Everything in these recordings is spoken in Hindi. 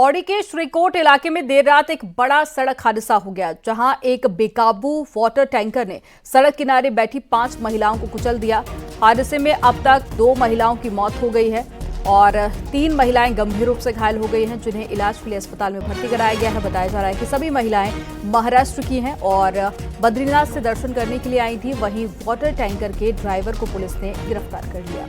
पौड़ी के श्रीकोट इलाके में देर रात एक बड़ा सड़क हादसा हो गया, जहां एक बेकाबू वाटर टैंकर ने सड़क किनारे बैठी 5 महिलाओं को कुचल दिया। हादसे में अब तक 2 महिलाओं की मौत हो गई है और 3 महिलाएं गंभीर रूप से घायल हो गई हैं, जिन्हें इलाज के लिए अस्पताल में भर्ती कराया गया है। बताया जा रहा है कि सभी महिलाएं महाराष्ट्र की हैं और बद्रीनाथ से दर्शन करने के लिए आई थी। वहीं वाटर टैंकर के ड्राइवर को पुलिस ने गिरफ्तार कर लिया।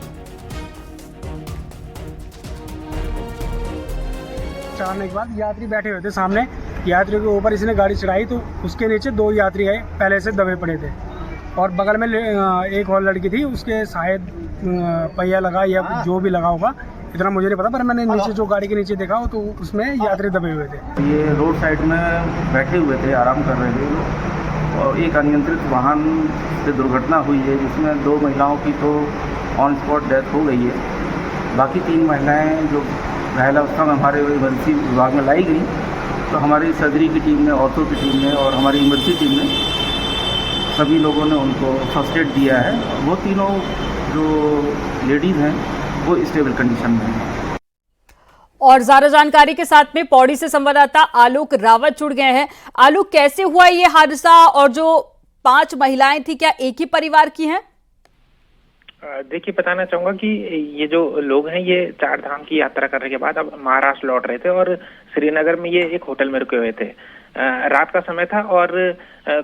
चढ़ाने के बाद यात्री बैठे हुए थे सामने, यात्री के ऊपर इसने गाड़ी चढ़ाई तो उसके नीचे 2 यात्री आए, पहले से दबे पड़े थे और बगल में एक और लड़की थी, उसके शायद पहिया लगा या जो भी लगा होगा, इतना मुझे नहीं पता, पर मैंने नीचे जो गाड़ी के नीचे देखा हो तो उसमें यात्री दबे हुए थे। ये रोड साइड में बैठे हुए थे, आराम कर रहे थे और एक अनियंत्रित वाहन से दुर्घटना हुई है, जिसमें 2 महिलाओं की तो ऑन स्पॉट डेथ हो गई है। बाकी 3 महिलाएं जो घायल अवस्था में हमारे इमरजेंसी विभाग में लाई गई, तो हमारी सर्जरी की टीम ने, ऑर्थो की टीम ने और हमारी इमरजेंसी टीम ने सभी लोगों ने उनको फर्स्ट एड दिया है। वो तीनों जो लेडीज़ हैं वो स्टेबल कंडीशन में हैं। और ज्यादा जानकारी के साथ में पौड़ी से संवाददाता आलोक रावत जुड़ गए हैं। आलोक, कैसे हुआ ये हादसा और जो 5 महिलाएं थी, क्या एक ही परिवार की हैं? देखिए, बताना चाहूंगा कि ये जो लोग हैं ये 4 धाम की यात्रा करने के बाद अब महाराष्ट्र लौट रहे थे और श्रीनगर में ये एक होटल में रुके हुए थे। रात का समय था और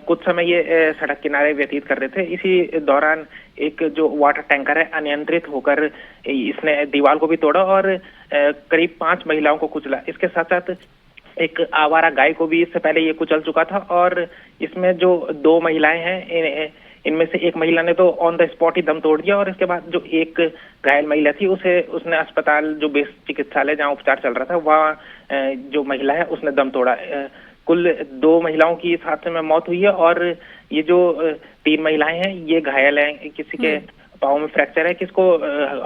कुछ समय ये सड़क किनारे व्यतीत कर रहे थे। इसी दौरान एक जो वाटर टैंकर है अनियंत्रित होकर इसने दीवार को भी तोड़ा और करीब 5 महिलाओं को कुचला। इसके साथ साथ एक आवारा गाय को भी इससे पहले ये कुचल चुका था और इसमें जो 2 महिलाएं हैं, इनमें से एक महिला ने तो ऑन द स्पॉट ही दम तोड़ दिया और इसके बाद जो एक घायल महिला थी उसने अस्पताल, जो बेस चिकित्सालय जहां उपचार चल रहा था, वहां जो महिला है उसने दम तोड़ा। कुल 2 महिलाओं की इस हादसे में मौत हुई है और ये जो 3 महिलाएं हैं ये घायल हैं, किसी के पाँव में फ्रैक्चर है, किसको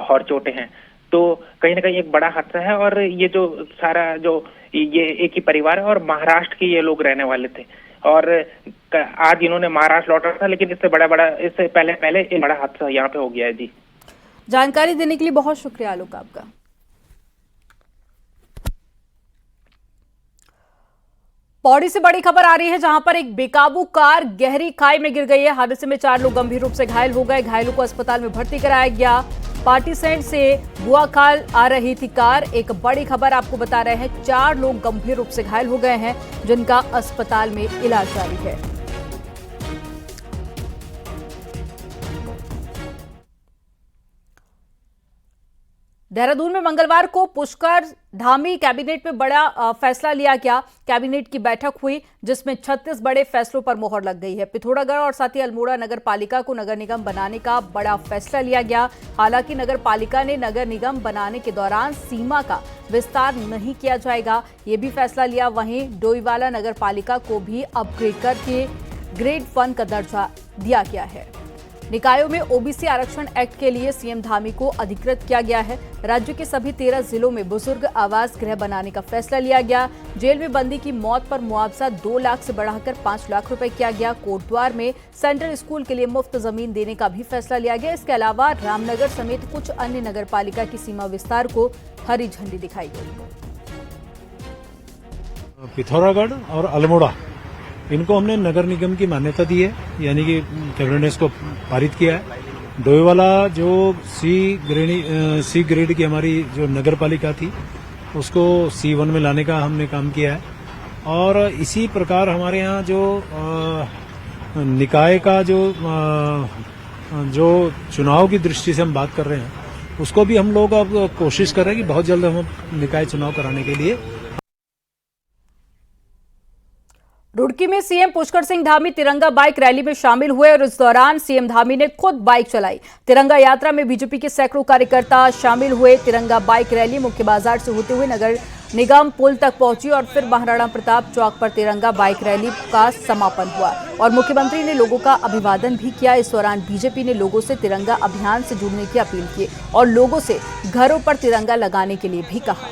और चोटें हैं। तो कहीं ना कहीं एक बड़ा हादसा है और ये जो सारा जो ये एक ही परिवार है और महाराष्ट्र के ये लोग रहने वाले थे और आज इन्होंने महाराष्ट्र लौटा था, लेकिन इससे पहले एक बड़ा हादसा यहाँ पे हो गया है। जी, जानकारी देने के लिए बहुत शुक्रिया आलोक आपका। पौड़ी से बड़ी खबर आ रही है, जहां पर एक बेकाबू कार गहरी खाई में गिर गई है। हादसे में 4 लोग गंभीर रूप से घायल हो गए। घायलों को अस्पताल में भर्ती कराया गया। पाटीसेंट से बुआखाल आ रही थी कार। एक बड़ी खबर आपको बता रहे हैं, 4 लोग गंभीर रूप से घायल हो गए हैं, जिनका अस्पताल में इलाज जारी है। देहरादून में मंगलवार को पुष्कर धामी कैबिनेट में बड़ा फैसला लिया गया। कैबिनेट की बैठक हुई, जिसमें 36 बड़े फैसलों पर मोहर लग गई है। पिथौरागढ़ और साथ ही अल्मोड़ा नगर पालिका को नगर निगम बनाने का बड़ा फैसला लिया गया। हालांकि नगर पालिका ने नगर निगम बनाने के दौरान सीमा का विस्तार नहीं किया जाएगा, ये भी फैसला लिया। वहीं डोईवाला नगर पालिका को भी अपग्रेड करके ग्रेड 1 का दर्जा दिया गया है। निकायों में ओबीसी आरक्षण एक्ट के लिए सीएम धामी को अधिकृत किया गया है। राज्य के सभी 13 जिलों में बुजुर्ग आवास गृह बनाने का फैसला लिया गया। जेल में बंदी की मौत पर मुआवजा 2 लाख से बढ़ाकर 5 लाख रुपए किया गया। कोटद्वार में सेंट्रल स्कूल के लिए मुफ्त जमीन देने का भी फैसला लिया गया। इसके अलावा रामनगर समेत कुछ अन्य नगर पालिका की सीमा विस्तार को हरी झंडी दिखाई गई। पिथौरागढ़ और अल्मोड़ा, इनको हमने नगर निगम की मान्यता दी है, यानी कि कैबिनेट ने इसको पारित किया है। डोईवाला जो सी ग्रेड की हमारी जो नगर पालिका थी, उसको C1 में लाने का हमने काम किया है। और इसी प्रकार हमारे यहाँ जो निकाय का जो चुनाव की दृष्टि से हम बात कर रहे हैं, उसको भी हम लोग अब कोशिश कर रहे हैं कि बहुत जल्द हम निकाय चुनाव कराने के लिए। रुड़की में सीएम पुष्कर सिंह धामी तिरंगा बाइक रैली में शामिल हुए और इस दौरान सीएम धामी ने खुद बाइक चलाई। तिरंगा यात्रा में बीजेपी के सैकड़ों कार्यकर्ता शामिल हुए। तिरंगा बाइक रैली मुख्य बाजार से होते हुए नगर निगम पुल तक पहुंची और फिर महाराणा प्रताप चौक पर तिरंगा बाइक रैली का समापन हुआ और मुख्यमंत्री ने लोगों का अभिवादन भी किया। इस दौरान बीजेपी ने लोगों से तिरंगा अभियान से जुड़ने की अपील की और लोगों से घरों पर तिरंगा लगाने के लिए भी कहा।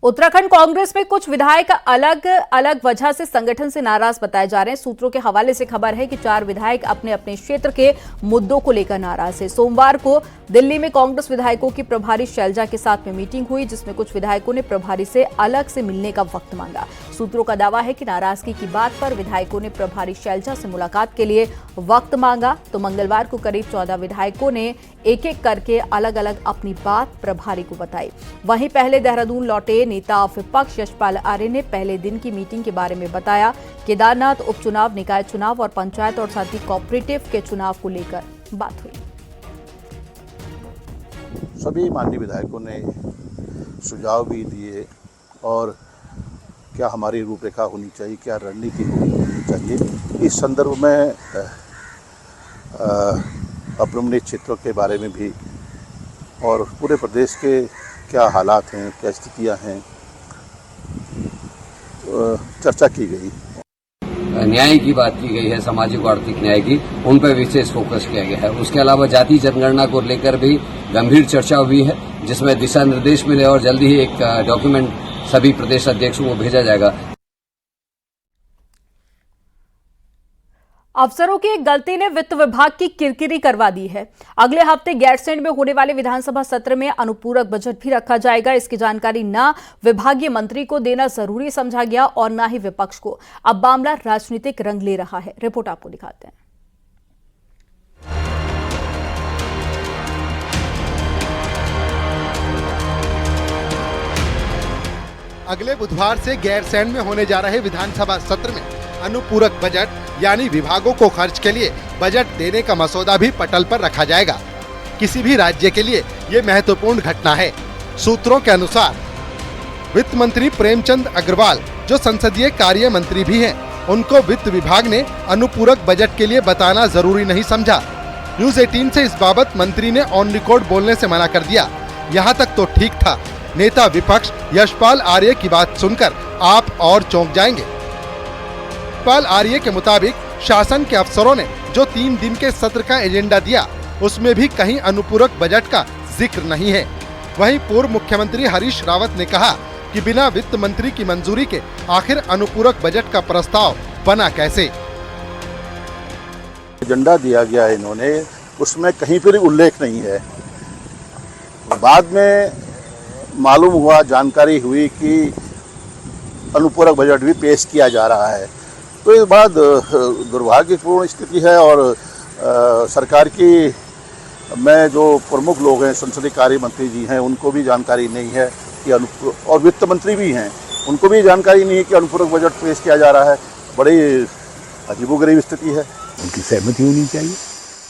उत्तराखंड कांग्रेस में कुछ विधायक अलग अलग वजह से संगठन से नाराज बताए जा रहे हैं। सूत्रों के हवाले से खबर है कि 4 विधायक अपने अपने क्षेत्र के मुद्दों को लेकर नाराज हैं। सोमवार को दिल्ली में कांग्रेस विधायकों की प्रभारी शैलजा के साथ में मीटिंग हुई, जिसमें कुछ विधायकों ने प्रभारी से अलग से मिलने का वक्त मांगा। सूत्रों का दावा है कि नाराजगी की बात पर विधायकों ने प्रभारी शैलजा से मुलाकात के लिए वक्त मांगा, तो मंगलवार को करीब 14 विधायकों ने एक एक करके अलग अलग अपनी बात प्रभारी को बताई। वहीं पहले देहरादून लौटे नेता विपक्ष यशपाल आर्य ने पहले दिन की मीटिंग के बारे में बताया। केदारनाथ उपचुनाव, निकाय चुनाव और पंचायत और साथ ही कोऑपरेटिव के चुनाव को लेकर बात हुई। सभी माननीय विधायकों ने सुझाव भी दिए और क्या हमारी रूपरेखा होनी चाहिए, क्या रणनीति होनी चाहिए, इस संदर्भ में अपने क्षेत्रों के बारे में भी और पूरे प्रदेश के क्या हालात हैं, क्या स्थितियां हैं, चर्चा की गई। न्याय की बात की गई है, सामाजिक और आर्थिक न्याय की, उन पर विशेष फोकस किया गया है। उसके अलावा जाति जनगणना को लेकर भी गंभीर चर्चा हुई है, जिसमें दिशा निर्देश मिले और जल्दी ही एक डॉक्यूमेंट सभी प्रदेश अध्यक्षों को भेजा जाएगा। अफसरों की एक गलती ने वित्त विभाग की किरकिरी करवा दी है। अगले हफ्ते गैरसैंण में होने वाले विधानसभा सत्र में अनुपूरक बजट भी रखा जाएगा। इसकी जानकारी न विभागीय मंत्री को देना जरूरी समझा गया और न ही विपक्ष को। अब मामला राजनीतिक रंग ले रहा है। रिपोर्ट आपको दिखाते हैं। अगले बुधवार से गैरसैंण में होने जा रहे विधानसभा सत्र में अनुपूरक बजट यानी विभागों को खर्च के लिए बजट देने का मसौदा भी पटल पर रखा जाएगा। किसी भी राज्य के लिए ये महत्वपूर्ण घटना है। सूत्रों के अनुसार वित्त मंत्री प्रेमचंद अग्रवाल, जो संसदीय कार्य मंत्री भी हैं, उनको वित्त विभाग ने अनुपूरक बजट के लिए बताना जरूरी नहीं समझा। न्यूज 18 से इस बाबत मंत्री ने ऑन रिकॉर्ड बोलने से मना कर दिया। यहाँ तक तो ठीक था, नेता विपक्ष यशपाल आर्य की बात सुनकर आप और चौंक जाएंगे। यशपाल आर्य के मुताबिक शासन के अफसरों ने जो 3 दिन के सत्र का एजेंडा दिया, उसमें भी कहीं अनुपूरक बजट का जिक्र नहीं है। वहीं पूर्व मुख्यमंत्री हरीश रावत ने कहा कि बिना वित्त मंत्री की मंजूरी के आखिर अनुपूरक बजट का प्रस्ताव बना कैसे। एजेंडा दिया गया है इन्होंने, उसमें कहीं पर उल्लेख नहीं है। बाद में मालूम हुआ, जानकारी हुई कि अनुपूरक बजट भी पेश किया जा रहा है, तो इस बात दुर्भाग्यपूर्ण स्थिति है। और सरकार की में जो प्रमुख लोग हैं, संसदीय कार्य मंत्री जी हैं, उनको भी जानकारी नहीं है कि और वित्त मंत्री भी हैं, उनको भी जानकारी नहीं है कि अनुपूरक बजट पेश किया जा रहा है। बड़ी अजीबोगरीब स्थिति है। उनकी सहमति होनी चाहिए।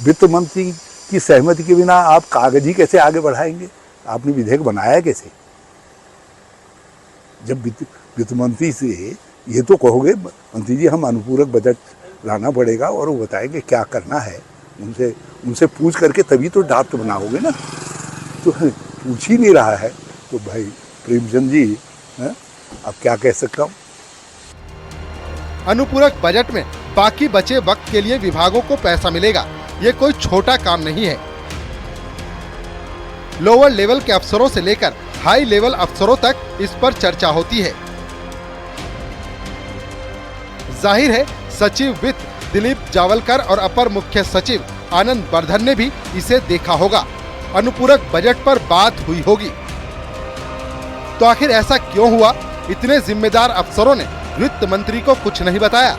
वित्त मंत्री की सहमति के बिना आप कागजी कैसे आगे बढ़ाएंगे? आपने विधेयक बनाया कैसे? जब वित्त मंत्री से ये तो कहोगे मंत्री जी हम अनुपूरक बजट लाना पड़ेगा और वो बताएंगे क्या करना है, उनसे पूछ करके तभी तो ड्राफ्ट बनाओगे ना। तो पूछ ही नहीं रहा है तो भाई प्रेमचंद जी, अब क्या कह सकता हूँ। अनुपूरक बजट में बाकी बचे वक्त के लिए विभागों को पैसा मिलेगा, ये कोई छोटा काम नहीं है। लोअर लेवल के अफसरों से लेकर हाई लेवल अफसरों तक इस पर चर्चा होती है। जाहिर है सचिव वित्त दिलीप जावलकर और अपर मुख्य सचिव आनंद वर्धन ने भी इसे देखा होगा। अनुपूरक बजट पर बात हुई होगी। तो आखिर ऐसा क्यों हुआ? इतने जिम्मेदार अफसरों ने वित्त मंत्री को कुछ नहीं बताया।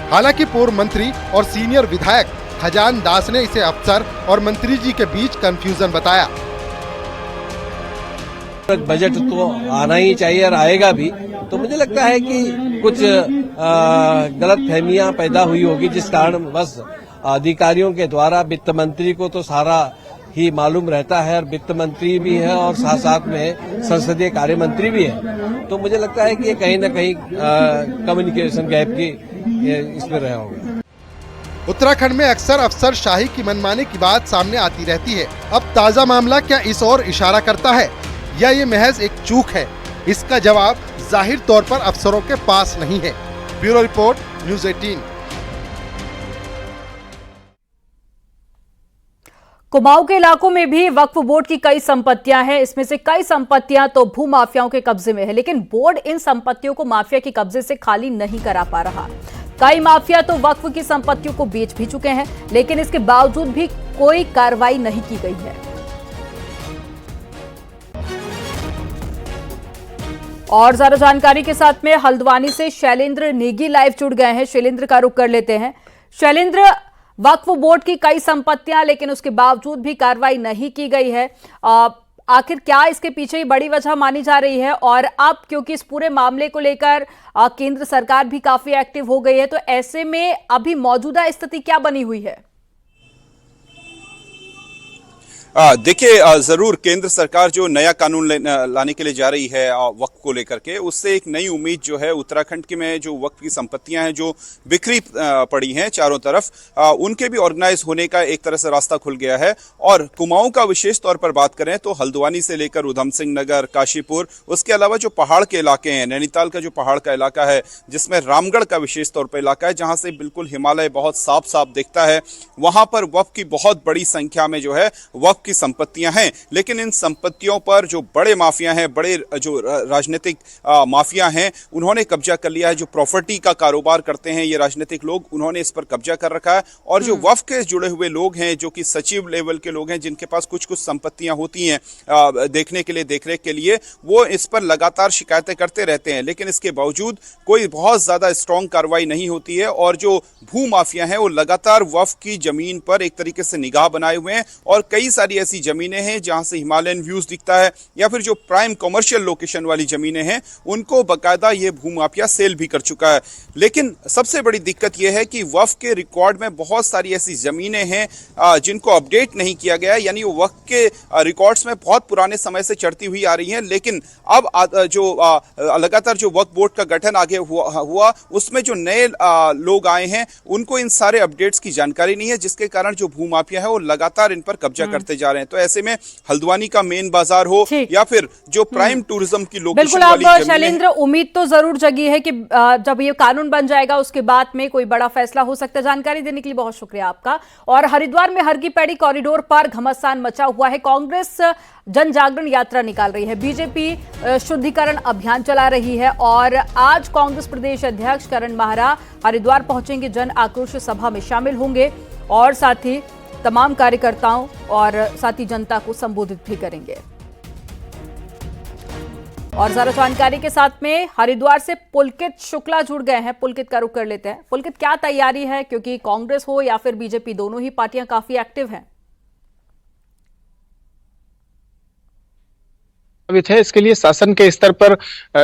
हालांकि पूर्व मंत्री और सीनियर विधायक खजान दास ने इसे अफसर और मंत्री जी के बीच कंफ्यूजन बताया। बजट तो आना ही चाहिए और आएगा भी, तो मुझे लगता है कि कुछ गलतफहमियां पैदा हुई होगी, जिस कारण बस अधिकारियों के द्वारा वित्त मंत्री को तो सारा ही मालूम रहता है और वित्त मंत्री भी है और साथ साथ में संसदीय कार्य मंत्री भी है। तो मुझे लगता है कि ये कहीं न कहीं कम्युनिकेशन गैप की इसमें रहा होगा। उत्तराखंड में अक्सर अफसरशाही की मनमानी की बात सामने आती रहती है। अब ताजा मामला क्या इस ओर इशारा करता है या ये महज एक चूक है? इसका जवाब जाहिर तौर पर अफसरों के पास नहीं है। Bureau report, news 18। कुमाऊं के इलाकों में भी वक्फ बोर्ड की कई संपत्तियां हैं। इसमें से कई संपत्तियां तो भू माफियाओं के कब्जे में है, लेकिन बोर्ड इन संपत्तियों को माफिया के कब्जे से खाली नहीं करा पा रहा। कई माफिया तो वक्फ की संपत्तियों को बेच भी चुके हैं, लेकिन इसके बावजूद भी कोई कार्रवाई नहीं की गई है। और ज्यादा जानकारी के साथ में हल्द्वानी से शैलेंद्र नेगी लाइव जुड़ गए हैं। शैलेंद्र का रुख कर लेते हैं। शैलेंद्र, वक्फ बोर्ड की कई संपत्तियां, लेकिन उसके बावजूद भी कार्रवाई नहीं की गई है। आखिर क्या इसके पीछे बड़ी वजह मानी जा रही है? और अब क्योंकि इस पूरे मामले को लेकर केंद्र सरकार भी काफी एक्टिव हो गई है, तो ऐसे में अभी मौजूदा स्थिति क्या बनी हुई है? देखिए, जरूर केंद्र सरकार जो नया कानून लाने के लिए जा रही है वक्फ को लेकर के, उससे एक नई उम्मीद जो है उत्तराखंड के में जो वक्फ की संपत्तियां हैं जो बिखरी पड़ी हैं चारों तरफ, उनके भी ऑर्गेनाइज होने का एक तरह से रास्ता खुल गया है। और कुमाऊं का विशेष तौर पर बात करें तो हल्द्वानी से लेकर उधम सिंह नगर, काशीपुर, उसके अलावा जो पहाड़ के इलाके हैं, नैनीताल का जो पहाड़ का इलाका है, जिसमें रामगढ़ का विशेष तौर पर इलाका है जहां से बिल्कुल हिमालय बहुत साफ साफ दिखता है, वहां पर वक्फ की बहुत बड़ी संख्या में जो है वक्फ की संपत्तियां हैं। लेकिन इन संपत्तियों पर जो बड़े माफिया हैं, बड़े जो राजनीतिक माफिया हैं, उन्होंने कब्जा कर लिया है। जो प्रॉपर्टी का कारोबार करते हैं ये राजनीतिक लोग, उन्होंने इस पर कब्जा कर रखा है। और जो वक्फ के जुड़े हुए लोग हैं, जो कि सचिव लेवल के लोग हैं, जिनके पास कुछ कुछ संपत्तियां होती हैं देखने के लिए, देखरेख के लिए, वो इस पर लगातार शिकायतें करते रहते हैं। लेकिन इसके बावजूद कोई बहुत ज्यादा स्ट्रॉन्ग कार्रवाई नहीं होती है। और जो भू माफिया हैं वो लगातार वक्फ की जमीन पर एक तरीके से निगाह बनाए हुए हैं। और कई सारी ऐसी जमीनें हैं जहां से हिमालयन व्यूज दिखता है, या फिर जो प्राइम कमर्शियल लोकेशन वाली जमीनें हैं उनको बकायदा ये भूमाफिया सेल भी कर चुका है। लेकिन सबसे बड़ी दिक्कत यह है कि वक्फ के रिकॉर्ड में बहुत सारी ऐसी जमीनें हैं जिनको अपडेट नहीं किया गया है, यानी वो वक्फ के रिकॉर्ड्स में बहुत पुराने समय से चढ़ती हुई आ रही हैं। लेकिन अब जो लगातार जो वक्फ बोर्ड का गठन आगे हुआ उसमें जो नए लोग आए हैं उनको इन सारे अपडेट्स की जानकारी नहीं है, जिसके कारण जो भूमाफिया है वो लगातार इन पर कब्जा करते जा रहे हैं। तो ऐसे में हल्द्वानी का मेन बाजार हो या फिर जो प्राइम टूरिज्म की लोकेशन वाली बिल्कुल। अब शैलेंद्र, उम्मीद तो जरूर जगी है कि जब ये कानून बन जाएगा उसके बाद में कोई बड़ा फैसला हो सकता है। जानकारी देने के लिए बहुत शुक्रिया आपका। और हरिद्वार में हर की पैड़ी कॉरिडोर पर घमासान मचा हुआ है। कांग्रेस जन जागरण यात्रा निकाल रही है, बीजेपी शुद्धिकरण अभियान चला रही है। और आज कांग्रेस प्रदेश अध्यक्ष करण माहरा हरिद्वार पहुंचेंगे, जन आक्रोश सभा में शामिल होंगे और साथ ही तमाम कार्यकर्ताओं और साथी जनता को संबोधित भी करेंगे। और ज्यादा जानकारी के साथ में हरिद्वार से पुलकित शुक्ला जुड़ गए हैं। पुलकित का रुख कर लेते हैं। पुलकित, क्या तैयारी है, क्योंकि कांग्रेस हो या फिर बीजेपी, दोनों ही पार्टियां काफी एक्टिव हैं? थे इसके लिए शासन के स्तर पर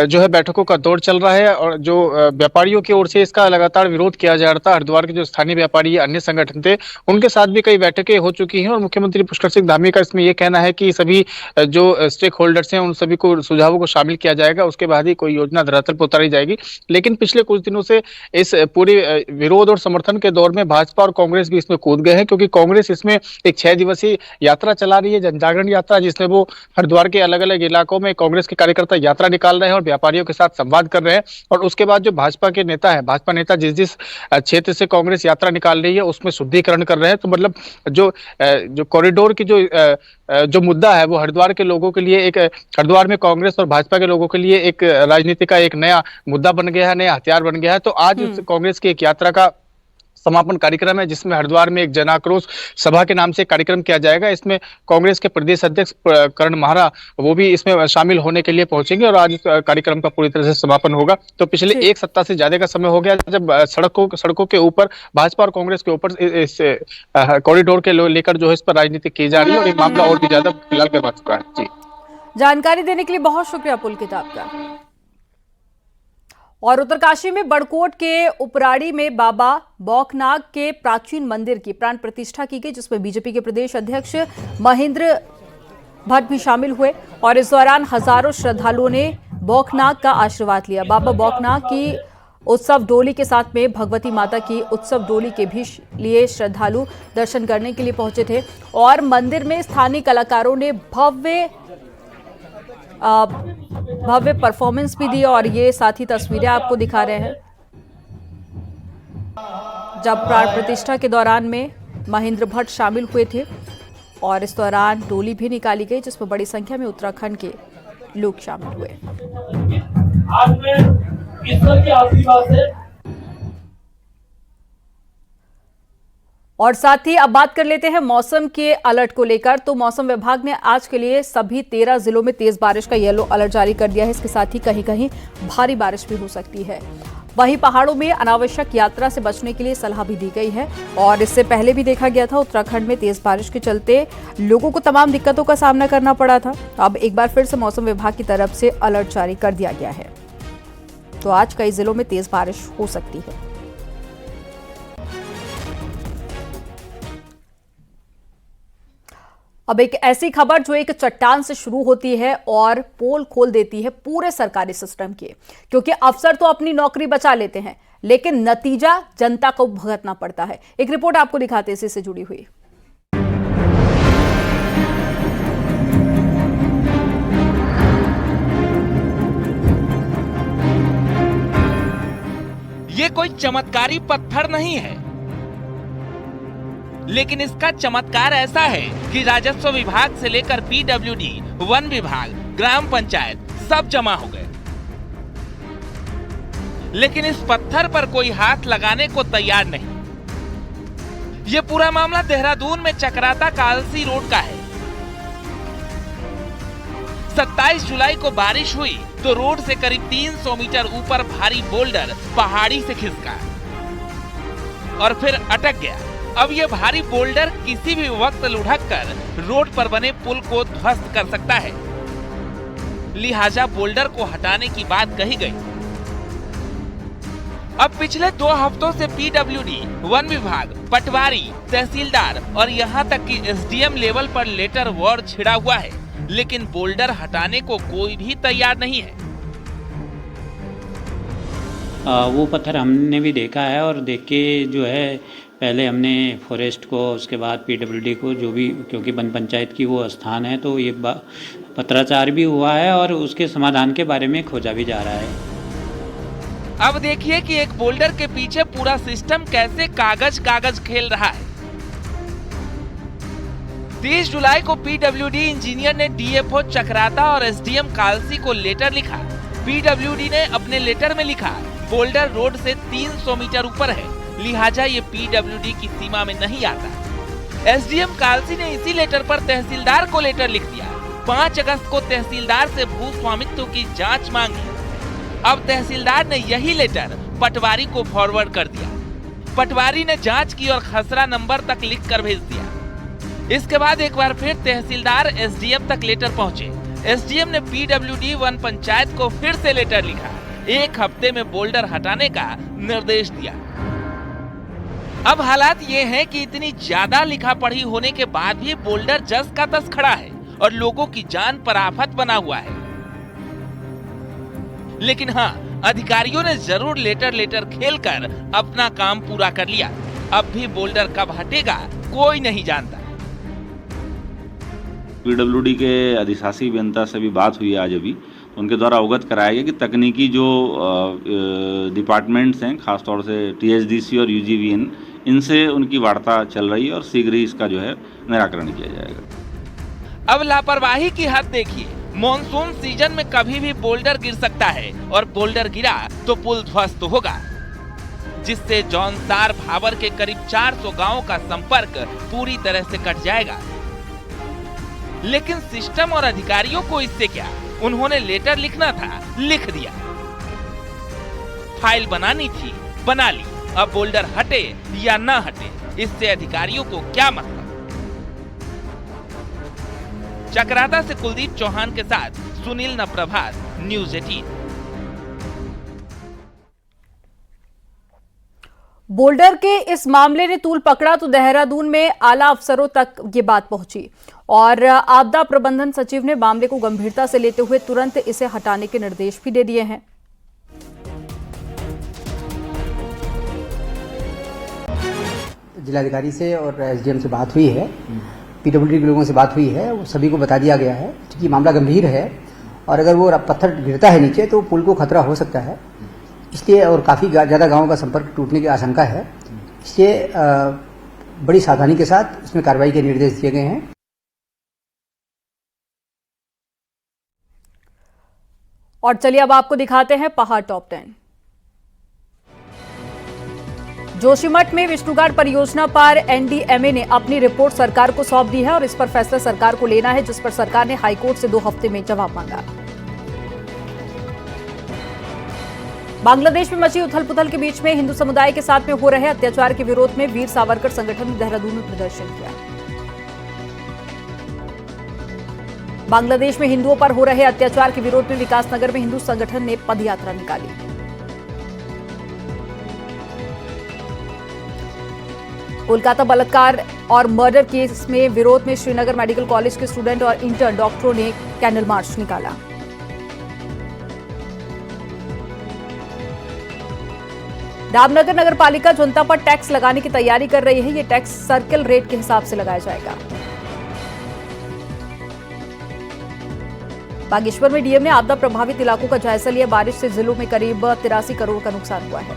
जो है बैठकों का दौर चल रहा है। और जो व्यापारियों की ओर से इसका लगातार विरोध किया जा रहा था, हरिद्वार के जो स्थानीय व्यापारी अन्य संगठन थे उनके साथ भी कई बैठकें हो चुकी हैं। और मुख्यमंत्री पुष्कर सिंह धामी का इसमें यह कहना है कि सभी जो स्टेक होल्डर्स हैं उन सभी को सुझावों को शामिल किया जाएगा, उसके बाद ही कोई योजना धरातल पर उतारी जाएगी। लेकिन पिछले कुछ दिनों से इस पूरे विरोध और समर्थन के दौर में भाजपा और कांग्रेस भी इसमें कूद गए हैं, क्योंकि कांग्रेस इसमें एक 6 दिवसीय यात्रा चला रही है, जनजागरण यात्रा, जिसमें वो हरिद्वार के अलग अलग इलाकों में कांग्रेस के कार्यकर्ता यात्रा निकाल रहे हैं और व्यापारियों के साथ संवाद कर रहे हैं। और उसके बाद जो भाजपा के नेता है, भाजपा नेता जिस क्षेत्र से कांग्रेस यात्रा निकाल रही है उसमें शुद्धिकरण कर रहे हैं। तो मतलब जो कॉरिडोर की जो मुद्दा है वो हरिद्वार के लोगों के लिए एक, हरिद्वार में कांग्रेस और भाजपा के लोगों के लिए एक राजनीति का एक नया मुद्दा बन गया है, नया हथियार बन गया है। तो आज कांग्रेस की एक यात्रा का समापन कार्यक्रम है, जिसमें हरिद्वार में एक जन आक्रोश सभा के नाम से कार्यक्रम किया जाएगा। इसमें कांग्रेस के प्रदेश अध्यक्ष करण माहरा वो भी इसमें शामिल होने के लिए पहुंचेंगे और आज कार्यक्रम का पूरी तरह से समापन होगा। तो पिछले एक सप्ताह से ज्यादा का समय हो गया जब सड़कों के ऊपर भाजपा और कांग्रेस के ऊपर इस कॉरिडोर के लेकर जो है इस पर राजनीति की जा रही है और ये मामला और भी ज्यादा फिलहाल करवा चुका है। जी, जानकारी देने के लिए बहुत शुक्रिया पुलकित आपका। और उत्तरकाशी में बड़कोट के उपराड़ी में बाबा बौखनाग के प्राचीन मंदिर की प्राण प्रतिष्ठा की गई, जिसमें बीजेपी के प्रदेश अध्यक्ष महेंद्र भट्ट भी शामिल हुए। और इस दौरान हजारों श्रद्धालुओं ने बौखनाग का आशीर्वाद लिया। बाबा बौखनाग की उत्सव डोली के साथ में भगवती माता की उत्सव डोली के भी लिए श्रद्धालु दर्शन करने के लिए पहुंचे थे। और मंदिर में स्थानीय कलाकारों ने भव्य परफॉर्मेंस भी दी। और ये साथ ही तस्वीरें आपको दिखा रहे हैं जब प्राण प्रतिष्ठा के दौरान में महेंद्र भट्ट शामिल हुए थे। और इस दौरान टोली भी निकाली गई जिसमें बड़ी संख्या में उत्तराखंड के लोग शामिल हुए। आज में ईश्वर के आशीर्वाद से और साथ ही अब बात कर लेते हैं मौसम के अलर्ट को लेकर। तो मौसम विभाग ने आज के लिए सभी 13 जिलों में तेज बारिश का येलो अलर्ट जारी कर दिया है। इसके साथ ही कहीं कहीं भारी बारिश भी हो सकती है। वहीं पहाड़ों में अनावश्यक यात्रा से बचने के लिए सलाह भी दी गई है। और इससे पहले भी देखा गया था उत्तराखंड में तेज बारिश के चलते लोगों को तमाम दिक्कतों का सामना करना पड़ा था। अब एक बार फिर से मौसम विभाग की तरफ से अलर्ट जारी कर दिया गया है। तो आज कई जिलों में तेज बारिश हो सकती है। अब एक ऐसी खबर जो एक चट्टान से शुरू होती है और पोल खोल देती है पूरे सरकारी सिस्टम के, क्योंकि अफसर तो अपनी नौकरी बचा लेते हैं लेकिन नतीजा जनता को भुगतना पड़ता है। एक रिपोर्ट आपको दिखाते हैं इसी से जुड़ी हुई। ये कोई चमत्कारी पत्थर नहीं है, लेकिन इसका चमत्कार ऐसा है कि राजस्व विभाग से लेकर पीडब्ल्यूडी, वन विभाग, ग्राम पंचायत सब जमा हो गए, लेकिन इस पत्थर पर कोई हाथ लगाने को तैयार नहीं। ये पूरा मामला देहरादून में चकराता कालसी रोड का है। 27 जुलाई को बारिश हुई तो रोड से करीब 300 मीटर ऊपर भारी बोल्डर पहाड़ी से खिसका और फिर अटक गया। अब ये भारी बोल्डर किसी भी वक्त लुढ़क कर रोड पर बने पुल को ध्वस्त कर सकता है, लिहाजा बोल्डर को हटाने की बात कही गई। अब पिछले 2 हफ्तों से पीडब्ल्यूडी, वन विभाग, पटवारी, तहसीलदार और यहाँ तक कि एसडीएम लेवल पर लेटर वॉर छिड़ा हुआ है, लेकिन बोल्डर हटाने को कोई भी तैयार नहीं है। वो पत्थर हमने भी देखा है और देख के जो है पहले हमने फॉरेस्ट को, उसके बाद पीडब्ल्यूडी को, जो भी, क्योंकि वन पंचायत की वो स्थान है, तो ये पत्राचार भी हुआ है और उसके समाधान के बारे में खोजा भी जा रहा है। अब देखिए कि एक बोल्डर के पीछे पूरा सिस्टम कैसे कागज खेल रहा है। 30 जुलाई को पीडब्ल्यूडी इंजीनियर ने डीएफओ चकराता और एसडीएम कालसी को लेटर लिखा। पीडब्ल्यूडी ने अपने लेटर में लिखा, बोल्डर रोड से 300 मीटर ऊपर है, लिहाजा ये पीडब्ल्यूडी की सीमा में नहीं आता। एसडीएम कालसी ने इसी लेटर पर तहसीलदार को लेटर लिख दिया। 5 अगस्त को तहसीलदार से भू स्वामित्व की जांच मांगी। अब तहसीलदार ने यही लेटर पटवारी को फॉरवर्ड कर दिया। पटवारी ने जांच की और खसरा नंबर तक लिख कर भेज दिया। इसके बाद एक बार फिर तहसीलदार एसडीएम तक लेटर पहुंचे। एसडीएम ने पीडब्ल्यूडी, वन पंचायत को फिर से लेटर लिखा। 1 हफ्ते में बोल्डर हटाने का निर्देश दिया। अब हालात ये हैं कि इतनी ज्यादा लिखा पढ़ी होने के बाद भी बोल्डर जस का तस खड़ा है और लोगों की जान पर आफत बना हुआ है। लेकिन हाँ, अधिकारियों ने जरूर लेटर खेलकर अपना काम पूरा कर लिया। अब भी बोल्डर कब हटेगा कोई नहीं जानता। पीडब्ल्यूडी के अधिशासी अभियंता से भी बात हुई आज अभी, उनके द्वारा अवगत कराया गया कि तकनीकी जो डिपार्टमेंट्स हैं, खासतौर से टीएचडीसी और यूजीवीएन, इनसे उनकी वार्ता चल रही है और शीघ्र ही इसका जो है निराकरण किया जाएगा। अब लापरवाही की हद देखिए। मॉनसून सीजन में कभी भी बोल्डर गिर सकता है और बोल्डर गिरा तो पुल ध्वस्त होगा, जिससे जौनसार भावर के करीब 400 गांवों का संपर्क पूरी तरह से कट जाएगा। लेकिन सिस्टम और अधिकारियों को इससे क्या, उन्होंने लेटर लिखना था, लिख दिया। फाइल बनानी थी, बना ली। अब बोल्डर हटे या ना हटे, इससे अधिकारियों को क्या मतलब। चकराता से कुलदीप चौहान के साथ सुनील नप्रभात, न्यूज़ 18। बोल्डर के इस मामले ने तूल पकड़ा तो देहरादून में आला अफसरों तक ये बात पहुंची और आपदा प्रबंधन सचिव ने मामले को गंभीरता से लेते हुए तुरंत इसे हटाने के निर्देश भी दे दिए हैं। जिलाधिकारी से और एसडीएम से बात हुई है, पीडब्ल्यूडी के लोगों से बात हुई है, वो सभी को बता दिया गया है कि मामला गंभीर है और अगर वो पत्थर गिरता है नीचे तो पुल को खतरा हो सकता है, इसलिए और काफ़ी ज़्यादा गांवों का संपर्क टूटने की आशंका है, इसलिए बड़ी सावधानी के साथ इसमें कार्रवाई के निर्देश दिए गए हैं। और चलिए अब आपको दिखाते हैं पहाड़ टॉप 10। जोशीमठ में विष्णुघाट परियोजना पर एनडीएमए ने अपनी रिपोर्ट सरकार को सौंप दी है और इस पर फैसला सरकार को लेना है, जिस पर सरकार ने हाईकोर्ट से 2 हफ्ते में जवाब मांगा। बांग्लादेश में मची उथल-पुथल के बीच में हिंदू समुदाय के साथ में हो रहे अत्याचार के विरोध में वीर सावरकर संगठन ने देहरादून में प्रदर्शन किया। बांग्लादेश में हिंदुओं पर हो रहे अत्याचार के विरोध में विकासनगर में हिंदू संगठन ने पदयात्रा निकाली। कोलकाता बलात्कार और मर्डर केस में विरोध में श्रीनगर मेडिकल कॉलेज के स्टूडेंट और इंटर्न डॉक्टरों ने कैंडल मार्च निकाला। रामनगर नगर पालिका जनता पर टैक्स लगाने की तैयारी कर रही है। ये टैक्स सर्किल रेट के हिसाब से लगाया जाएगा। बागेश्वर में डीएम ने आपदा प्रभावित इलाकों का जायजा लिया। बारिश से जिलों में करीब 83 करोड़ का नुकसान हुआ है।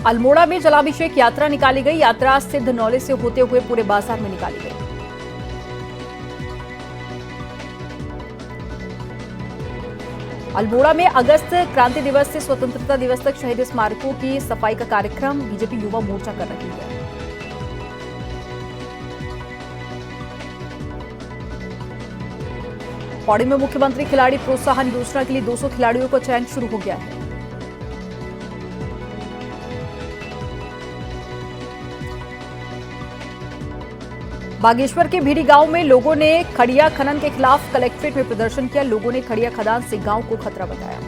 अल्मोड़ा में जलाभिषेक यात्रा निकाली गई। यात्रा सिद्ध नौले से होते हुए पूरे बाजार में निकाली गई। अल्मोड़ा में अगस्त क्रांति दिवस से स्वतंत्रता दिवस तक शहीद स्मारकों की सफाई का कार्यक्रम बीजेपी युवा मोर्चा कर रही है। पौड़ी में मुख्यमंत्री खिलाड़ी प्रोत्साहन योजना के लिए 200 खिलाड़ियों का चयन शुरू हो गया है। बागेश्वर के भीड़ी गांव में लोगों ने खड़िया खनन के खिलाफ कलेक्ट्रेट में प्रदर्शन किया। लोगों ने खड़िया खदान से गांव को खतरा बताया।